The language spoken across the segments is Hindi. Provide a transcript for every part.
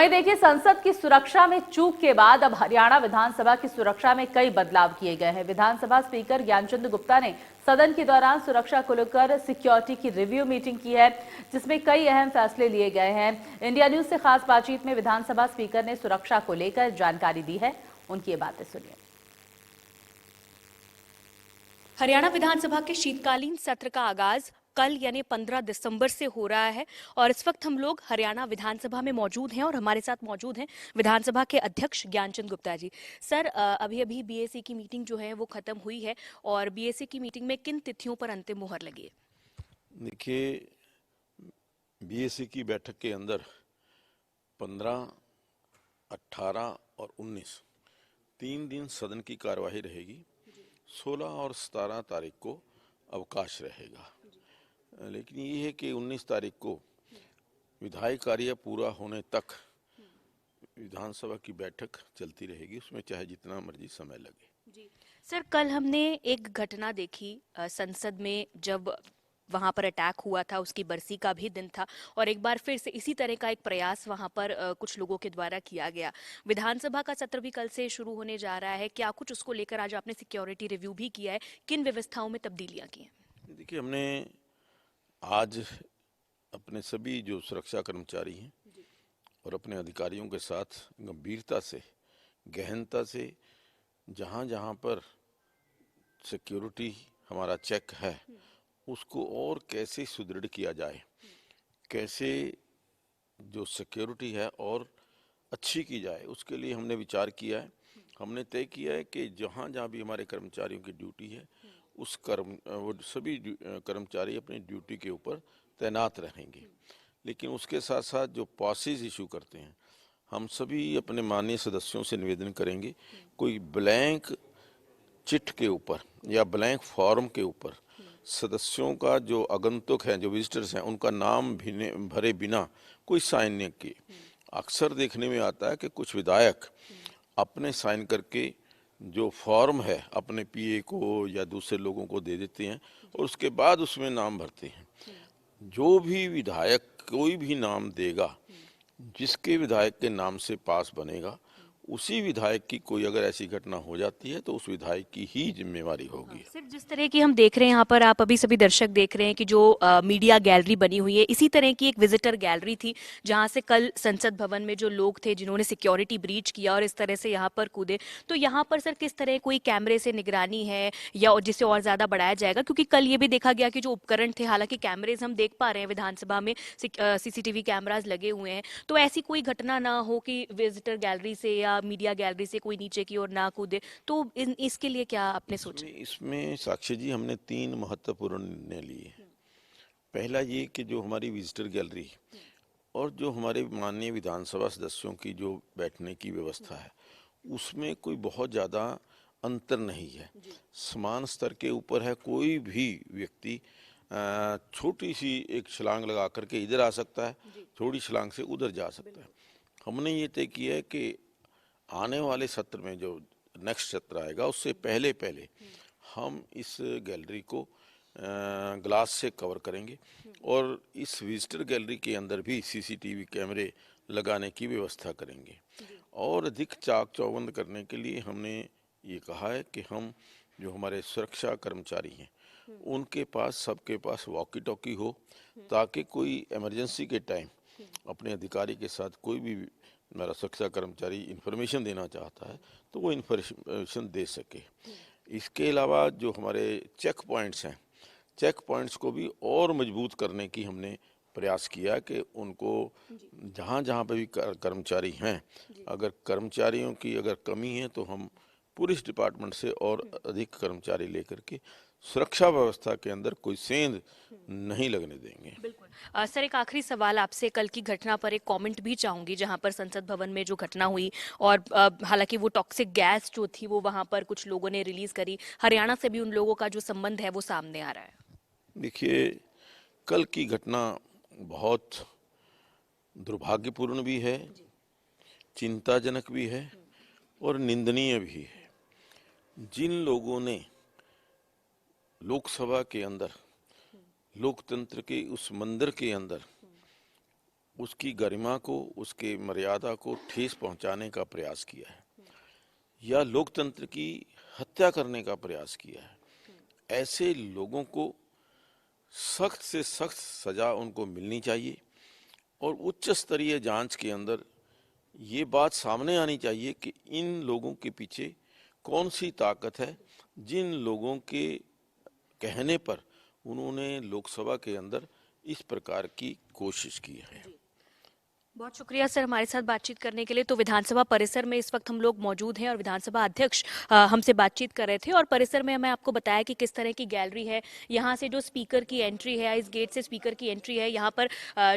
वहीं देखिए, संसद की सुरक्षा में चूक के बाद अब हरियाणा विधानसभा की सुरक्षा में कई बदलाव किए गए हैं। विधानसभा स्पीकर ज्ञानचंद गुप्ता ने सदन के दौरान सुरक्षा को लेकर सिक्योरिटी की रिव्यू मीटिंग की है, जिसमें कई अहम फैसले लिए गए हैं। इंडिया न्यूज से खास बातचीत में विधानसभा स्पीकर ने सुरक्षा को लेकर जानकारी दी है। उनकी ये बातें सुनिए। हरियाणा विधानसभा के शीतकालीन सत्र का आगाज कल यानी 15 दिसंबर से हो रहा है और इस वक्त हम लोग हरियाणा विधानसभा में मौजूद हैं और हमारे साथ मौजूद हैं विधानसभा के अध्यक्ष ज्ञानचंद गुप्ता जी। सर, अभी अभी बीएसी की मीटिंग जो है वो खत्म हुई है और बीएसी की मीटिंग में किन तिथियों पर अंतिम मुहर लगी है? देखिए, बीएसी की बैठक के अंदर 15, 18 और 19 3 दिन सदन की कार्यवाही रहेगी। 16 और 17 तारीख को अवकाश रहेगा। लेकिन ये है कि 19 तारीख को विधायी कार्य पूरा होने तक विधानसभा की बैठक चलती रहेगी, उसमें चाहे जितना मर्जी समय लगे। जी सर, कल हमने एक घटना देखी संसद में, जब वहां पर अटैक हुआ था, उसकी बरसी का भी दिन था और एक बार फिर से इसी तरह का एक प्रयास वहां पर कुछ लोगों के द्वारा किया गया। विधानसभा का सत्र भी कल से शुरू होने जा रहा है, क्या कुछ उसको लेकर आज आपने सिक्योरिटी रिव्यू भी किया है? किन व्यवस्थाओं में तब्दीलियां की हैं? देखिए, हमने आज अपने सभी जो सुरक्षा कर्मचारी हैं और अपने अधिकारियों के साथ गंभीरता से, गहनता से जहां जहां पर सिक्योरिटी हमारा चेक है उसको और कैसे सुदृढ़ किया जाए, कैसे जो सिक्योरिटी है और अच्छी की जाए, उसके लिए हमने विचार किया है। हमने तय किया है कि जहाँ जहाँ भी हमारे कर्मचारियों की ड्यूटी है वो सभी कर्मचारी अपनी ड्यूटी के ऊपर तैनात रहेंगे। लेकिन उसके साथ साथ जो पासेज इशू करते हैं, हम सभी अपने माननीय सदस्यों से निवेदन करेंगे, कोई ब्लैंक चिट के ऊपर या ब्लैंक फॉर्म के ऊपर सदस्यों का जो आगंतुक हैं, जो विजिटर्स हैं, उनका नाम भरे बिना कोई साइन नहीं किए। अक्सर देखने में आता है कि कुछ विधायक अपने साइन करके जो फॉर्म है अपने पीए को या दूसरे लोगों को दे देते हैं और उसके बाद उसमें नाम भरते हैं। जो भी विधायक कोई भी नाम देगा, जिसके विधायक के नाम से पास बनेगा, उसी विधायक की कोई अगर ऐसी घटना हो जाती है तो उस विधायक की ही जिम्मेवारी होगी। सिर्फ जिस तरह की हम देख रहे हैं यहाँ पर, आप अभी सभी दर्शक देख रहे हैं कि जो मीडिया गैलरी बनी हुई है, इसी तरह की एक विजिटर गैलरी थी जहाँ से कल संसद भवन में जो लोग थे जिन्होंने सिक्योरिटी ब्रीच किया और इस तरह से यहाँ पर कूदे, तो यहाँ पर सर किस तरह कोई कैमरे से निगरानी है या जिसे और ज्यादा बढ़ाया जाएगा? क्योंकि कल ये भी देखा गया कि जो उपकरण थे, हालांकि कैमरेज हम देख पा रहे हैं विधानसभा में, सीसीटीवी कैमराज लगे हुए हैं, तो ऐसी कोई घटना ना हो कि विजिटर गैलरी से या मीडिया गैलरी से कोई नीचे की ओर ना कूदे, तो इसके लिए क्या आपने सोचा? इसमें साक्षी जी, हमने 3 महत्वपूर्ण निर्णय लिए। पहला ये कि जो हमारी विजिटर गैलरी और जो हमारे माननीय विधानसभा सदस्यों की जो बैठने की व्यवस्था है, उसमें कोई बहुत ज़्यादा अंतर नहीं है, समान स्तर के ऊपर है। कोई भी व्यक्ति छोटी सी एक छलांग लगा करके इधर आ सकता है, थोड़ी छलांग से उधर जा सकता है। हमने ये तय किया है कि आने वाले सत्र में, जो नेक्स्ट सत्र आएगा, उससे पहले पहले हम इस गैलरी को ग्लास से कवर करेंगे और इस विजिटर गैलरी के अंदर भी सीसीटीवी कैमरे लगाने की व्यवस्था करेंगे। और अधिक चाक चौबंद करने के लिए हमने ये कहा है कि हम जो हमारे सुरक्षा कर्मचारी हैं उनके पास, सबके पास वॉकी टॉकी हो, ताकि कोई इमरजेंसी के टाइम अपने अधिकारी के साथ कोई भी मेरा सुरक्षा कर्मचारी इन्फॉर्मेशन देना चाहता है तो वो इन्फॉर्मेशन दे सके। इसके अलावा जो हमारे चेक पॉइंट्स हैं, चेक पॉइंट्स को भी और मजबूत करने की हमने प्रयास किया कि उनको जहाँ जहाँ पे भी कर्मचारी हैं, अगर कर्मचारियों की अगर कमी है तो हम पुलिस डिपार्टमेंट से और अधिक कर्मचारी लेकर के सुरक्षा व्यवस्था के अंदर कोई सेंध नहीं लगने देंगे। बिल्कुल। सर, एक आखिरी सवाल आपसे, कल की घटना पर एक कमेंट भी चाहूंगी, जहां पर संसद भवन में जो घटना हुई और हालांकि वो टॉक्सिक गैस जो थी वो वहां पर कुछ लोगों ने रिलीज करी, हरियाणा से भी उन लोगों का जो संबंध है वो सामने आ रहा है। देखिए, कल की घटना बहुत दुर्भाग्यपूर्ण भी है, चिंताजनक भी है और निंदनीय भी है। जिन लोगों ने लोकसभा के अंदर, लोकतंत्र के उस मंदिर के अंदर उसकी गरिमा को, उसके मर्यादा को ठेस पहुंचाने का प्रयास किया है या लोकतंत्र की हत्या करने का प्रयास किया है, ऐसे लोगों को सख्त से सख्त सजा उनको मिलनी चाहिए और उच्च स्तरीय जांच के अंदर ये बात सामने आनी चाहिए कि इन लोगों के पीछे कौन सी ताकत है जिन लोगों के कहने पर उन्होंने लोकसभा के अंदर इस प्रकार की कोशिश की है। बहुत शुक्रिया सर हमारे साथ बातचीत करने के लिए। तो विधानसभा परिसर में इस वक्त हम लोग मौजूद हैं और विधानसभा अध्यक्ष हमसे बातचीत कर रहे थे और परिसर में मैं आपको बताया कि किस तरह की गैलरी है। यहाँ से जो स्पीकर की एंट्री है, इस गेट से स्पीकर की एंट्री है। यहाँ पर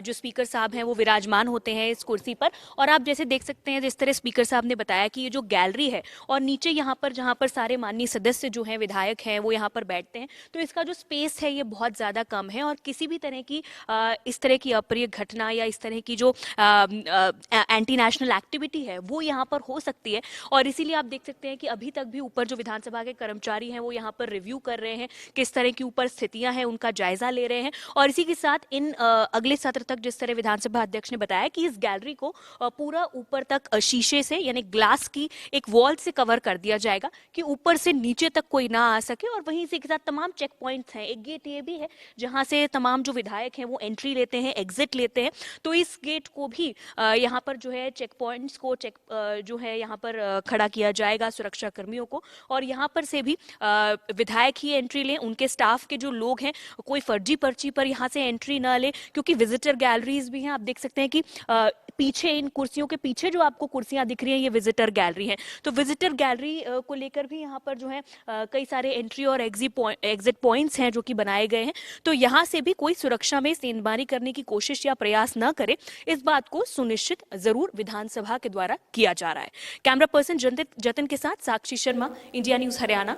जो स्पीकर साहब हैं वो विराजमान होते हैं इस कुर्सी पर और आप जैसे देख सकते हैं जिस तरह स्पीकर साहब ने बताया कि ये जो गैलरी है और नीचे यहाँ पर जहाँ पर सारे माननीय सदस्य जो हैं, विधायक हैं, वो यहाँ पर बैठते हैं, तो इसका जो स्पेस है ये बहुत ज़्यादा कम है और किसी भी तरह की इस तरह की अप्रिय घटना या इस तरह की जो एंटी नेशनल एक्टिविटी है वो यहाँ पर हो सकती है। और इसीलिए आप देख सकते हैं कि अभी तक भी ऊपर जो विधानसभा के कर्मचारी हैं वो यहाँ पर रिव्यू कर रहे हैं, किस तरह की ऊपर स्थितियां हैं उनका जायजा ले रहे हैं। और इसी के साथ इन अगले सत्र तक जिस तरह विधानसभा अध्यक्ष ने बताया कि इस गैलरी को पूरा ऊपर तक शीशे से यानी ग्लास की एक वॉल से कवर कर दिया जाएगा कि ऊपर से नीचे तक कोई ना आ सके। और वहीं इसी के साथ तमाम चेक पॉइंट्स हैं। एक गेट ये भी है जहां से तमाम जो विधायक हैं वो एंट्री लेते हैं, एग्जिट लेते हैं। तो इस गेट को भी यहाँ पर जो है चेक पॉइंट्स को जो है यहाँ पर खड़ा किया जाएगा सुरक्षा कर्मियों को। और यहाँ पर से भी विधायक ही एंट्री लें, उनके स्टाफ के जो लोग हैं कोई फर्जी पर्ची पर यहाँ से एंट्री ना ले, क्योंकि विजिटर गैलरीज भी हैं। आप देख सकते हैं कि पीछे इन कुर्सियों के पीछे जो आपको कुर्सियां दिख रही हैं ये विजिटर गैलरी है। तो विजिटर गैलरी को लेकर भी यहाँ पर जो है कई सारे एंट्री और एग्जिट पॉइंट्स हैं जो कि बनाए गए हैं। तो यहाँ से भी कोई सुरक्षा में सेंधमारी करने की कोशिश या प्रयास न करे, इस बात को सुनिश्चित जरूर विधानसभा के द्वारा किया जा रहा है। कैमरा पर्सन जतिन के साथ साक्षी शर्मा, इंडिया न्यूज हरियाणा।